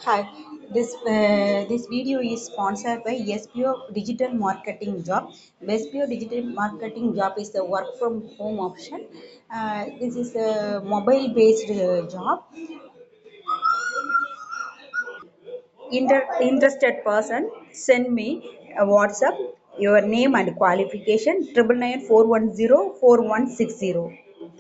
Hi, this video is sponsored by SPO Digital Marketing Job. SPO Digital Marketing Job is the work from home option. This is a mobile based job. Interested person send me a WhatsApp your name and qualification 9994104160.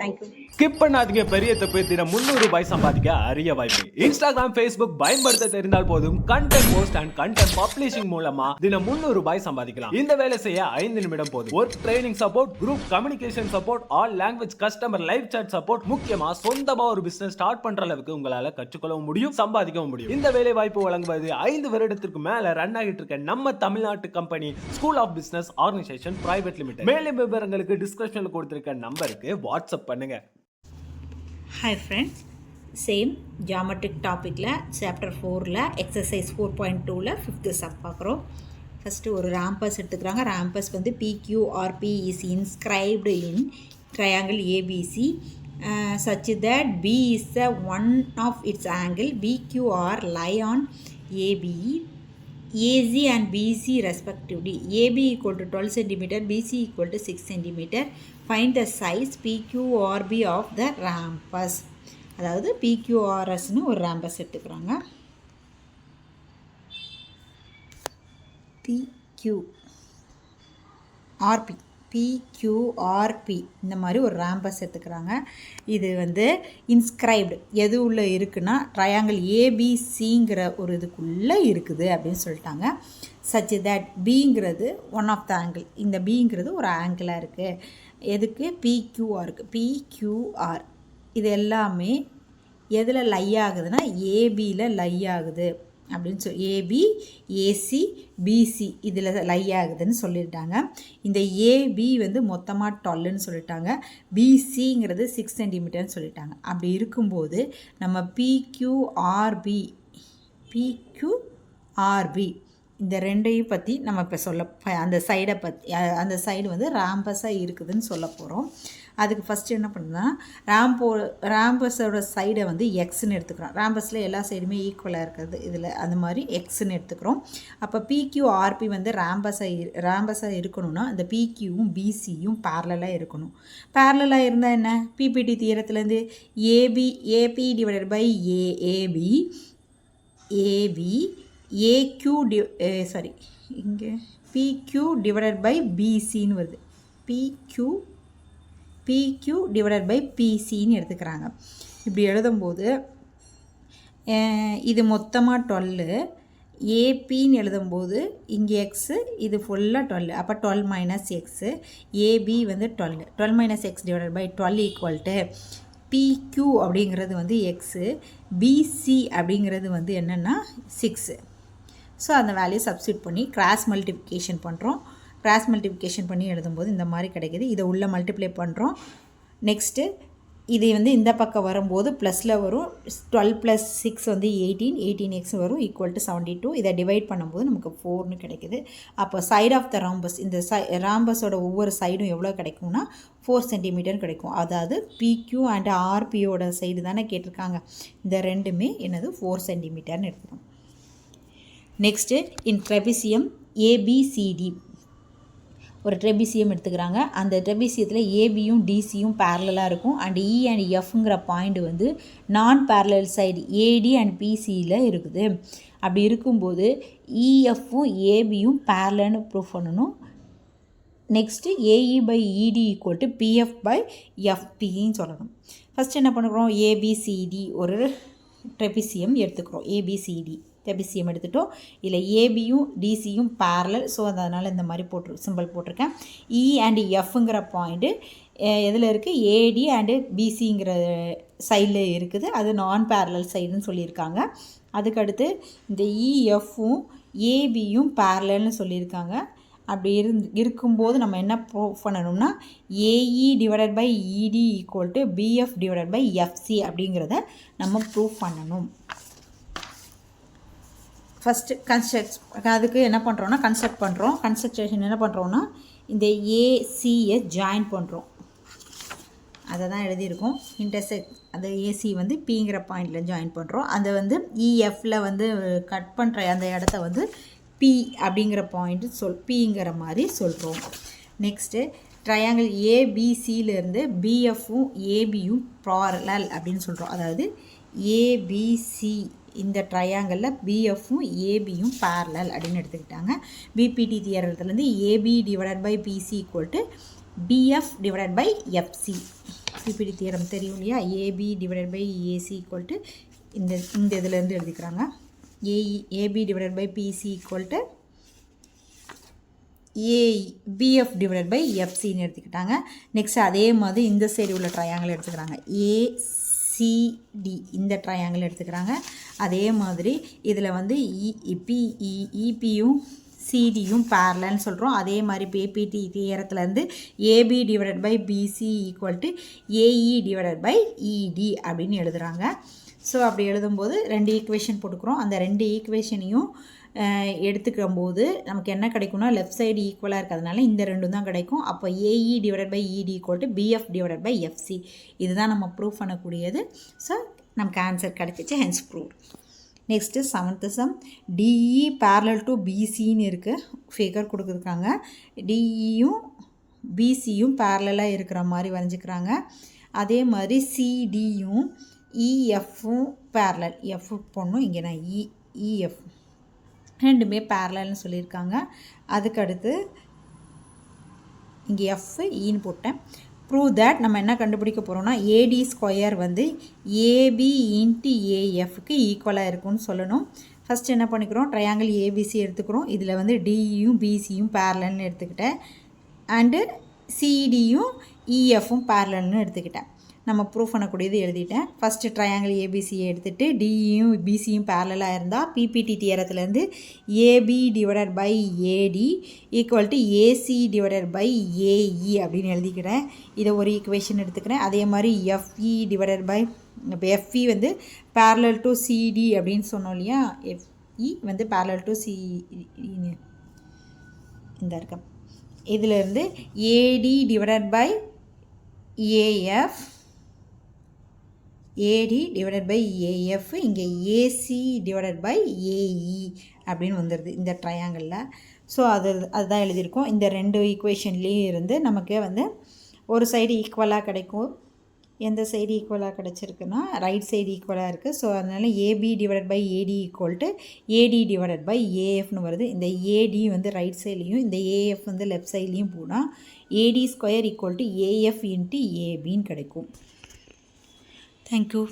Thank you. Skip பண்ணாதீங்க. பெரிய தப்பு. தினம் ₹300 சம்பாதிக்க அரிய வாய்ப்பு. Instagram, Facebook பயன்படுத்த தெரிந்தால் போதும் content post and content publishing மூலமா தினம் ₹300 சம்பாதிக்கலாம். இந்த வேலை செய்ய 5 நிமிடம் போதும். Work training support, group communication support, all language customer live chat support, முக்கியமா சொந்தமா ஒரு பிசினஸ் ஸ்டார்ட் பண்ற அளவுக்கு உங்களால கற்றுக்கொள்ளவும் முடியும், சம்பாதிக்கவும் முடியும். இந்த வேலை வாய்ப்பு வழங்குவது 5 வருடத்திற்கு மேல ரன் ஆகிட்டு இருக்க நம்ம தமிழ்நாட்டு company school of business organisation private limited. மேலும் விவரங்களுக்கு டிஸ்கிரிப்ஷன்ல கொடுத்திருக்க நம்பருக்கு வாட்ஸ்அப் பண்ணுங்க. Hi friends, same geometric topic la chapter 4 la exercise 4.2 la 5th sum பார்க்குறோம். ஃபஸ்ட்டு ஒரு ராம்பஸ் எடுத்துக்கிறாங்க. ராம்பஸ் வந்து PQRP is inscribed in triangle ABC such that B is the one of its angle BQR lie on AB, AC and BC respectively. AB equal to 12 cm, BC equal to 6 cm. Find the size PQRB of the rhombus. அதாவது PQRSனு ஒரு rhombus எடுத்துக்கிறாங்க. PQRP இந்த மாதிரி ஒரு rhombus எடுத்துக்கிறாங்க. இது வந்து inscribed எது உள்ள இருக்குன்னா ட்ரையாங்கிள் ஏபிசிங்கிற ஒரு இதுக்குள்ளே இருக்குது அப்படின்னு சொல்லிட்டாங்க. சச் தட் பிங்கிறது ஒன் ஆஃப் த ஆங்கிள். இந்த பிங்கிறது ஒரு ஆங்கிளாக இருக்குது. எதுக்கு? பிக்யூஆருக்கு. பிக்யூஆர் இது எல்லாமே எதில் லை ஆகுதுன்னா ஏபியில் லை ஆகுது அப்படின்னு சொல்லி ஏபி, ஏசி, பிசி இதில் லை ஆகுதுன்னு சொல்லிட்டாங்க. இந்த ஏபி வந்து மொத்தமாக 12ன்னு சொல்லிட்டாங்க. பிசிங்கிறது 6 சென்டிமீட்டர்னு சொல்லிட்டாங்க. அப்படி இருக்கும்போது நம்ம பிக்யூஆர்பி இந்த ரெண்டையும் பற்றி நம்ம இப்போ அந்த சைடை பற்றி அந்த சைடு வந்து ராம்பஸாக இருக்குதுன்னு சொல்ல போகிறோம். அதுக்கு ஃபஸ்ட்டு என்ன பண்ணுன்னா ராம்பஸோட சைடை வந்து எக்ஸ்ன்னு எடுத்துக்கிறோம். ராம்பஸில் எல்லா சைடுமே ஈக்குவலாக இருக்கிறது இதில் அந்த மாதிரி எக்ஸ்ன்னு எடுத்துக்கிறோம். அப்போ பிக்யூஆர்பி வந்து ராம்பஸாக இருக்கணும்னா அந்த பிக்யூவும் பிசியும் பேரலாக இருக்கணும். பேரலாக இருந்தால் என்ன? பிபிடி தியரத்துலேருந்து ஏபி டிவைடட் பை ஏபி இங்கே பிக்யூ டிவைடட் பை பிசின்னு வருது. பிக்யூ டிவைடட் பை பிசின்னு எடுத்துக்கிறாங்க. இப்படி எழுதும்போது இது மொத்தமாக 12, ஏபின்னு எழுதும்போது இங்கே எக்ஸு இது ஃபுல்லாக 12. அப்போ 12 மைனஸ் எக்ஸு, ஏபி வந்து 12 minus x divided by 12 equal to PQ அப்படிங்கிறது வந்து எக்ஸு, பிசி அப்படிங்கிறது வந்து என்னென்னா 6. ஸோ அந்த வேல்யூ சப்ஸ்டியூட் பண்ணி கிராஸ் மல்டிப்ளிகேஷன் பண்ணுறோம். கிராஸ் மல்டிப்ளிகேஷன் பண்ணி எழுதும்போது இந்த மாதிரி கிடைக்கிது. இதை உள்ளே மல்டிப்ளை பண்ணுறோம். நெக்ஸ்ட்டு இது வந்து இந்த பக்கம் வரும்போது ப்ளஸில் வரும். 12 + 6 வந்து 18x வரும் ஈக்குவல் டு 72. இதை டிவைட் பண்ணும்போது நமக்கு 4ன்னு கிடைக்கிது. அப்போ சைட் ஆஃப் த ராம்பஸ், இந்த ராம்பஸோட ஒவ்வொரு சைடும் எவ்வளோ கிடைக்கும்னா 4 சென்டிமீட்டர் கிடைக்கும். அதாவது பிக்யூ அண்ட் ஆர்பியோட சைடு தானே கேட்டிருக்காங்க. இந்த ரெண்டுமே என்னது 4 சென்டிமீட்டர்னு எடுத்துக்கணும். நெக்ஸ்ட்டு இன் ட்ரெபிசியம் ஏபிசிடி ஒரு ட்ரெபிசியம் எடுத்துக்கிறாங்க. அந்த ட்ரெபிசியத்தில் ஏபியும் டிசியும் பேரலாக இருக்கும். அண்ட் இ அண்ட் எஃப்ங்கிற பாயிண்ட் வந்து நான் பேரலல் சைடு ஏடி அண்ட் பிசியில் இருக்குது. அப்படி இருக்கும்போது இஎஃப்பும் ஏபியும் பேரலன்னு ப்ரூவ் பண்ணணும். Next AE by ED equal to PF by எஃப்பின்னு சொல்லணும். ஃபஸ்ட் என்ன பண்ணுறோம்? ஏபிசிடி ஒரு ட்ரெபிசியம் எடுத்துக்கிறோம். ஏபிசிடி ட்ரெபிசியம் எடுத்துட்டோம். இதில் ஏபியும் டிசியும் பேரலல். ஸோ அதனால் இந்த மாதிரி சிம்பிள் போட்டிருக்கேன். இ அண்ட் எஃப்ங்கிற பாயிண்ட்டு எதில் இருக்குது? ஏடி அண்டு பிசிங்கிற சைடில் இருக்குது. அது நான் பேரலல் சைடுன்னு சொல்லியிருக்காங்க. அதுக்கடுத்து இந்த இஎஃப்பும் ஏபியும் பேரலல்னு சொல்லியிருக்காங்க. அப்படி இருக்கும்போது நம்ம என்ன ப்ரூவ் பண்ணணும்னா AE divided by ED equal to BF divided by FC அப்படிங்கிறத நம்ம ப்ரூவ் பண்ணணும். ஃபஸ்ட்டு அதுக்கு என்ன பண்ணுறோன்னா கன்ஸ்ட்ரக்ட் பண்ணுறோம். கன்ஸ்ட்ரக்ஷன் என்ன பண்ணுறோன்னா இந்த ஏசியை ஜாயின் பண்ணுறோம். அதை தான் எழுதியிருக்கோம். இன்டர்செக்ட் அந்த ஏசி வந்து பிங்கிற பாயிண்டில் ஜாயின் பண்ணுறோம். அந்த வந்து இஎஃப்பில் வந்து கட் பண்ணுற அந்த இடத்த வந்து பி அப்படிங்கிற பாயிண்ட்டு பிங்கிற மாதிரி சொல்கிறோம். நெக்ஸ்ட்டு ட்ரையாங்கிள் ஏபிசியிலேருந்து பிஎஃப்பும் ஏபியும் parallel அப்படின்னு சொல்கிறோம். அதாவது ஏபிசி இந்த ட்ரையாங்கிளில் பிஎஃப்பும் ஏபியும் parallel அப்படின்னு எடுத்துக்கிட்டாங்க. பிபிடி தியரத்துலேருந்து AB divided by BC equal to BF divided by FC. BPT theorem தெரியும் இல்லையா? AB divided by AC equal to இந்த இதுலேருந்து எழுதிக்கிறாங்க. AB divided by BC equal to BF divided by எஃப்சின்னு எடுத்துக்கிட்டாங்க. நெக்ஸ்ட் அதே மாதிரி இந்த சைடு உள்ள ட்ரையாங்கிள் எடுத்துக்கிறாங்க. ஏசிடி இந்த ட்ரையாங்கிள் எடுத்துக்கிறாங்க. அதே மாதிரி இதில் வந்து இபியும் சிடியும் பேரலல்னு சொல்கிறோம். அதே மாதிரி பிபிடி தியரத்துலேருந்து AB divided by BC equal to AE divided by ED அப்படின்னு எழுதுகிறாங்க. ஸோ அப்படி எழுதும்போது 2 ஈக்குவேஷன் போட்டுக்கிறோம். அந்த 2 ஈக்குவேஷனையும் எடுத்துக்கும் போது நமக்கு என்ன கிடைக்கும்னா லெஃப்ட் சைடு ஈக்குவலாக இருக்கிறதுனால இந்த 2 தான் கிடைக்கும். அப்போ AE divided by ED equal to BF divided by FC. இதுதான் நம்ம ப்ரூவ் பண்ணக்கூடியது. ஸோ நமக்கு ஆன்சர் கிடைச்சிச்சு, hence prove. Next 7th sum. DE parallel to பிசின்னு இருக்குது, ஃபிகர் கொடுத்துருக்காங்க. டிஇயும் பிசியும் பேரலாக இருக்கிற மாதிரி வரைஞ்சிக்கிறாங்க. அதே மாதிரி சிடியும் இஎஃப்பும் பேரலல், எஃப் போடணும், இங்கே நான் இஎஃப் ரெண்டுமே பேரலல்னு சொல்லியிருக்காங்க. அதுக்கடுத்து இங்கே எஃப் ஈன்னு போட்டேன். ப்ரூவ் தட் நம்ம என்ன கண்டுபிடிக்க போகிறோம்னா ஏடி ஸ்கொயர் வந்து ஏபி இன்ட்டு ஏஎஃப்க்கு ஈக்குவலாக இருக்கும்னு சொல்லணும். ஃபஸ்ட் என்ன பண்ணிக்கிறோம், ட்ரையாங்கிள் ஏபிசி எடுத்துக்கிறோம். இதில் வந்து டியும் பிசியும் பேரலல்னு எடுத்துக்கிட்டேன். அண்டு சிடியும் இஎஃப்பும் பேரலல்னு எடுத்துக்கிட்டேன். நம்ம ப்ரூவ் பண்ணக்கூடியது எழுதிட்டேன். ஃபஸ்ட்டு ட்ரையாங்கிள் ஏபிசியை எடுத்துகிட்டு டியும் பிசியும் பேரலாக இருந்தால் பிபிடி தியரத்துலேருந்து AB divided by AD equal to AC divided by AE அப்படின்னு எழுதிக்கிறேன். இதை ஒரு ஈக்குவேஷன் எடுத்துக்கிறேன். அதே மாதிரி எஃப்இ டிவைடட் பை இப்போ எஃப்இ வந்து பேரலல் டு சிடி அப்படின்னு சொன்னோம் இல்லையா? எஃப்இ வந்து பேரலல் டு சிடின்னு இந்த இருக்க. இதிலேருந்து AD divided by AF, AD divided by AF, இங்கே ஏசி டிவைடட் பை ஏஇ அப்படின்னு வந்துடுது இந்த ட்ரையாங்கிளில். ஸோ அதுதான் எழுதியிருக்கோம். இந்த 2 ஈக்குவேஷன்லேயும் இருந்து நமக்கு வந்து ஒரு சைடு ஈக்குவலாக கிடைக்கும். எந்த சைடு ஈக்குவலாக கிடச்சிருக்குன்னா ரைட் சைடு ஈக்குவலாக இருக்குது. ஸோ அதனால் AB divided by AD equal to AD divided by ஏஎஃப்னு வருது. இந்த ஏடி வந்து ரைட் சைட்லேயும் இந்த ஏஎஃப் வந்து லெஃப்ட் சைட்லேயும் போனால் AD square equal to AF into ஏபின்னு கிடைக்கும். Thank you.